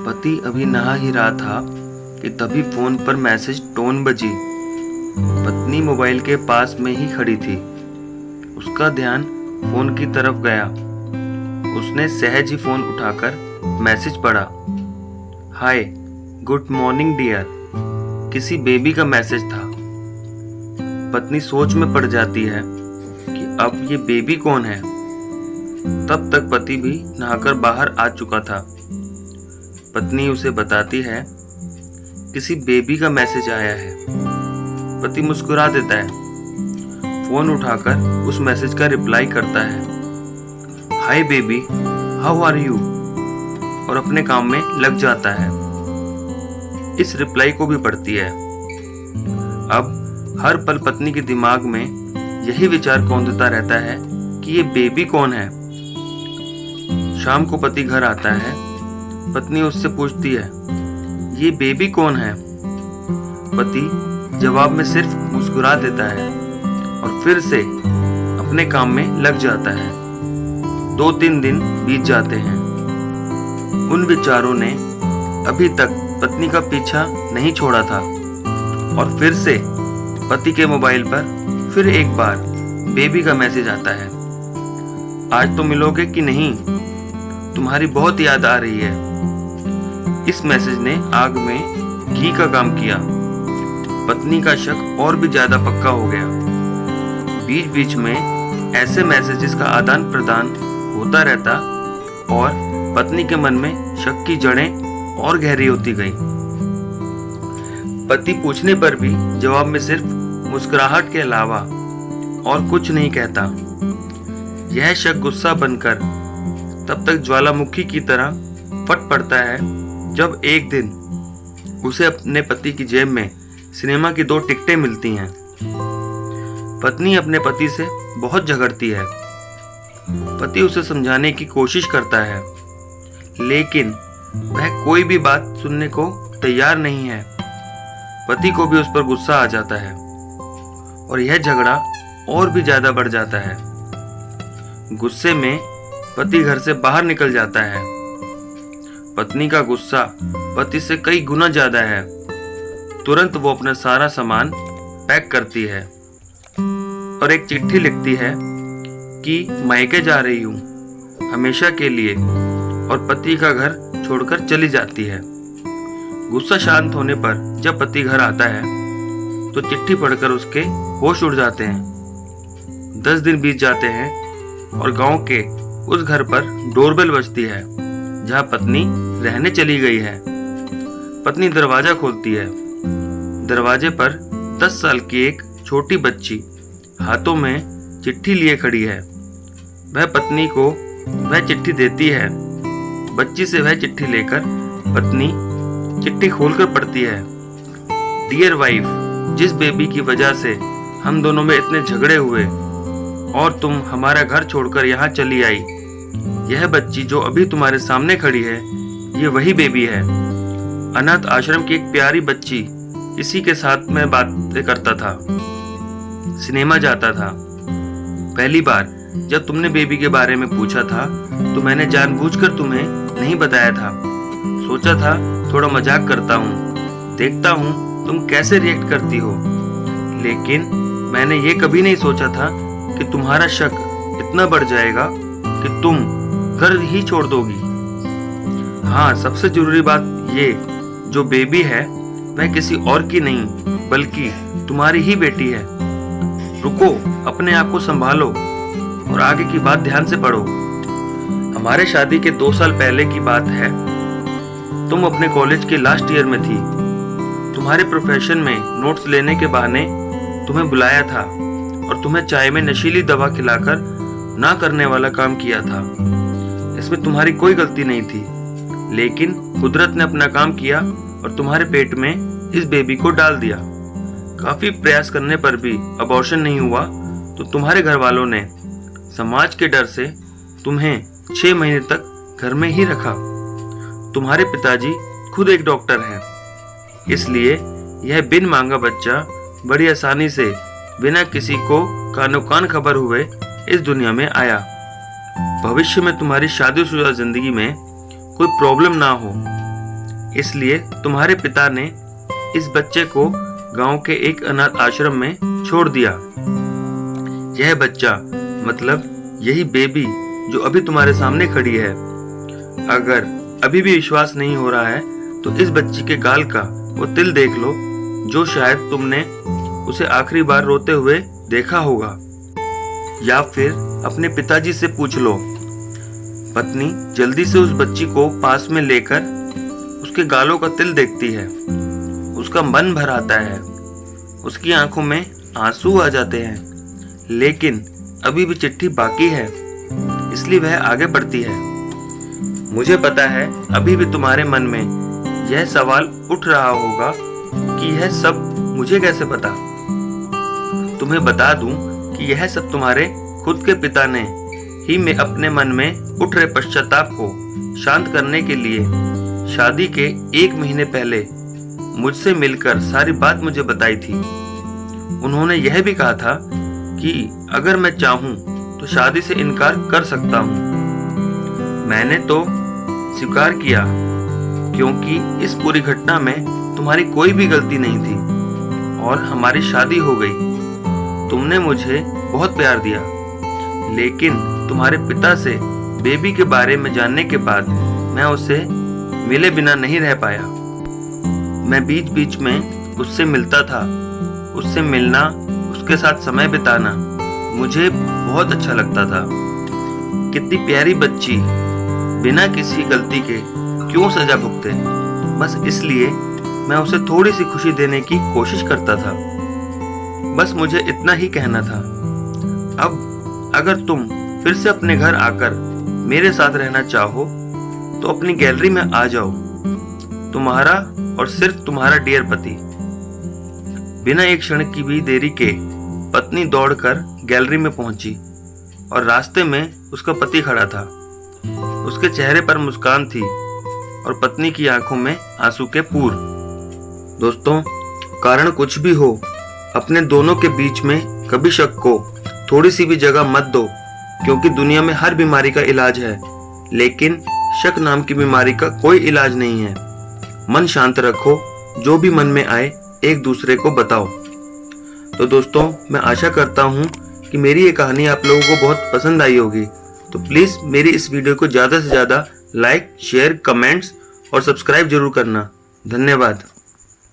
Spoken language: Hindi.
पति अभी नहा ही रहा था कि तभी फोन पर मैसेज टोन बजी। पत्नी मोबाइल के पास में ही खड़ी थी। उसका ध्यान फोन की तरफ गया। उसने सहज ही फोन उठाकर मैसेज पढ़ा। हाय, गुड मॉर्निंग डियर। किसी बेबी का मैसेज था। पत्नी सोच में पड़ जाती है कि अब ये बेबी कौन है। तब तक पति भी नहाकर बाहर आ चुका था। पत्नी उसे बताती है, किसी बेबी का मैसेज आया है। पति मुस्कुरा देता है, फोन उठाकर उस मैसेज का रिप्लाई करता है, hi baby, how are you, और अपने काम में लग जाता है। इस रिप्लाई को भी पढ़ती है। अब हर पल पत्नी के दिमाग में यही विचार कौंधता रहता है कि ये बेबी कौन है। शाम को पति घर आता है। पत्नी उससे पूछती है, ये बेबी कौन है। पति जवाब में सिर्फ मुस्कुरा देता है और फिर से अपने काम में लग जाता है। 2-3 दिन बीत जाते हैं। उन विचारों ने अभी तक पत्नी का पीछा नहीं छोड़ा था और फिर से पति के मोबाइल पर फिर एक बार बेबी का मैसेज आता है, आज तो मिलोगे कि नहीं, तुम्हारी बहुत याद आ रही है। इस मैसेज ने आग में घी का काम किया। पत्नी का शक और भी ज्यादा पक्का हो गया। बीच बीच में ऐसे मैसेजेस का आदान प्रदान होता रहता और पत्नी के मन में शक की जड़ें और गहरी होती गई। पति पूछने पर भी जवाब में सिर्फ मुस्कुराहट के अलावा और कुछ नहीं कहता। यह शक गुस्सा बनकर तब तक ज्वालामुखी की तरह फट पड़ता है जब एक दिन उसे अपने पति की जेब में सिनेमा की 2 टिकटें मिलती हैं। पत्नी अपने पति से बहुत झगड़ती है। पति उसे समझाने की कोशिश करता है, लेकिन वह कोई भी बात सुनने को तैयार नहीं है। पति को भी उस पर गुस्सा आ जाता है और यह झगड़ा और भी ज्यादा बढ़ जाता है। गुस्से में पति घर से बाहर निकल जाता है। पत्नी का गुस्सा पति से कई गुना ज्यादा है। तुरंत वो अपना सारा सामान पैक करती है और एक चिट्ठी लिखती है कि मायके जा रही हूँ हमेशा के लिए, और पति का घर छोड़कर चली जाती है। गुस्सा शांत होने पर जब पति घर आता है तो चिट्ठी पढ़कर उसके होश उड़ जाते हैं। 10 दिन बीत जाते हैं और गांव के उस घर पर डोरबेल बजती है जहां पत्नी रहने चली गई है। पत्नी दरवाजा खोलती है। दरवाजे पर 10 साल की एक छोटी बच्ची हाथों में चिट्ठी लिए खड़ी है। वह पत्नी को वह चिट्ठी देती है। बच्ची से वह चिट्ठी लेकर पत्नी चिट्ठी खोलकर पढ़ती है, डियर वाइफ, जिस बेबी की वजह से हम दोनों में इतने झगड़े हुए और तुम हमारा घर छोड़कर यहाँ चली आई, यह बच्ची जो अभी तुम्हारे सामने खड़ी है, ये वही बेबी है। अनाथ आश्रम की एक प्यारी बच्ची, इसी के साथ मैं बातें करता था, सिनेमा जाता था। पहली बार जब तुमने बेबी के बारे में पूछा था तो मैंने जानबूझकर तुम्हें नहीं बताया था। सोचा था थोड़ा मजाक करता हूँ, देखता हूँ तुम कैसे रिएक्ट करती हो, लेकिन मैंने ये कभी नहीं सोचा था कि तुम्हारा शक इतना बढ़ जाएगा कि तुम घर ही छोड़ दोगी। हाँ, सबसे जरूरी बात ये, जो बेबी है वह किसी और की नहीं बल्कि तुम्हारी ही बेटी है। रुको, अपने आप को संभालो और आगे की बात ध्यान से पढ़ो। हमारे शादी के 2 साल पहले की बात है। तुम अपने कॉलेज के लास्ट ईयर में थी। तुम्हारे प्रोफेशन में नोट्स लेने के बहाने तुम्हें बुलाया था और तुम्हें चाय में नशीली दवा खिलाकर ना करने वाला काम किया था। इसमें तुम्हारी कोई गलती नहीं थी, लेकिन कुदरत ने अपना काम किया और तुम्हारे पेट में इस बेबी को डाल दिया। काफी प्रयास करने पर भी अबॉर्शन नहीं हुआ तो तुम्हारे घर वालों ने समाज के डर से तुम्हें 6 महीने तक घर में ही रखा। तुम्हारे पिताजी खुद एक डॉक्टर हैं, इसलिए यह बिन मांगा बच्चा बड़ी आसानी से बिना किसी को कानो कान खबर हुए इस दुनिया में आया। भविष्य में तुम्हारी शादीशुदा जिंदगी में कोई प्रॉब्लम ना हो, इसलिए तुम्हारे पिता ने इस बच्चे को गांव के एक अनाथ आश्रम में छोड़ दिया। यह बच्चा मतलब यही बेबी जो अभी तुम्हारे सामने खड़ी है, अगर अभी भी विश्वास नहीं हो रहा है तो इस बच्ची के गाल का वो तिल देख लो जो शायद तुमने उसे आखिरी बार रोते हुए देखा होगा। या फिर अपने पिताजी से पूछ लो। पत्नी जल्दी से उस बच्ची को पास में लेकर उसके गालों का तिल देखती है। उसका मन भर आता है, उसकी आंखों में आंसू आ जाते हैं, लेकिन अभी भी चिट्ठी बाकी है, इसलिए वह आगे बढ़ती है। मुझे पता है अभी भी तुम्हारे मन में यह सवाल उठ रहा होगा कि यह सब मुझे कैसे पता। तुम्हें बता दूं कि यह सब तुम्हारे खुद के पिता ने ही में अपने मन में उठ रहे पश्चाताप को शांत करने के लिए शादी के 1 महीने पहले मुझसे मिलकर सारी बात मुझे बताई थी। उन्होंने यह भी कहा था कि अगर मैं चाहूं तो शादी से इनकार कर सकता हूं। मैंने तो स्वीकार किया क्योंकि इस पूरी घटना में तुम्हारी कोई भी गलती नहीं थी और हमारी शादी हो गई। तुमने मुझे बहुत प्यार दिया, लेकिन तुम्हारे पिता से बेबी के बारे में जानने के बाद मैं उससे मिले बिना नहीं रह पाया। मैं बीच बीच में उससे मिलता था। उससे मिलना, उसके साथ समय बिताना मुझे बहुत अच्छा लगता था। कितनी प्यारी बच्ची बिना किसी गलती के क्यों सजा भुगते, बस इसलिए मैं उसे थोड़ी सी खुशी देने की कोशिश करता था। बस मुझे इतना ही कहना था। अब अगर तुम फिर से अपने घर आकर मेरे साथ रहना चाहो तो अपनी गैलरी में आ जाओ। तुम्हारा और सिर्फ तुम्हारा डियर पति। बिना एक क्षण की भी देरी के पत्नी दौड़कर गैलरी में पहुंची और रास्ते में उसका पति खड़ा था। उसके चेहरे पर मुस्कान थी और पत्नी की आंखों में आंसू के पूर। दोस्तों, कारण कुछ भी हो, अपने दोनों के बीच में कभी शक को थोड़ी सी भी जगह मत दो, क्योंकि दुनिया में हर बीमारी का इलाज है, लेकिन शक नाम की बीमारी का कोई इलाज नहीं है। मन शांत रखो, जो भी मन में आए एक दूसरे को बताओ। तो दोस्तों, मैं आशा करता हूँ कि मेरी ये कहानी आप लोगों को बहुत पसंद आई होगी। तो प्लीज़ मेरी इस वीडियो को ज़्यादा से ज़्यादा लाइक, शेयर, कमेंट्स और सब्सक्राइब जरूर करना। धन्यवाद।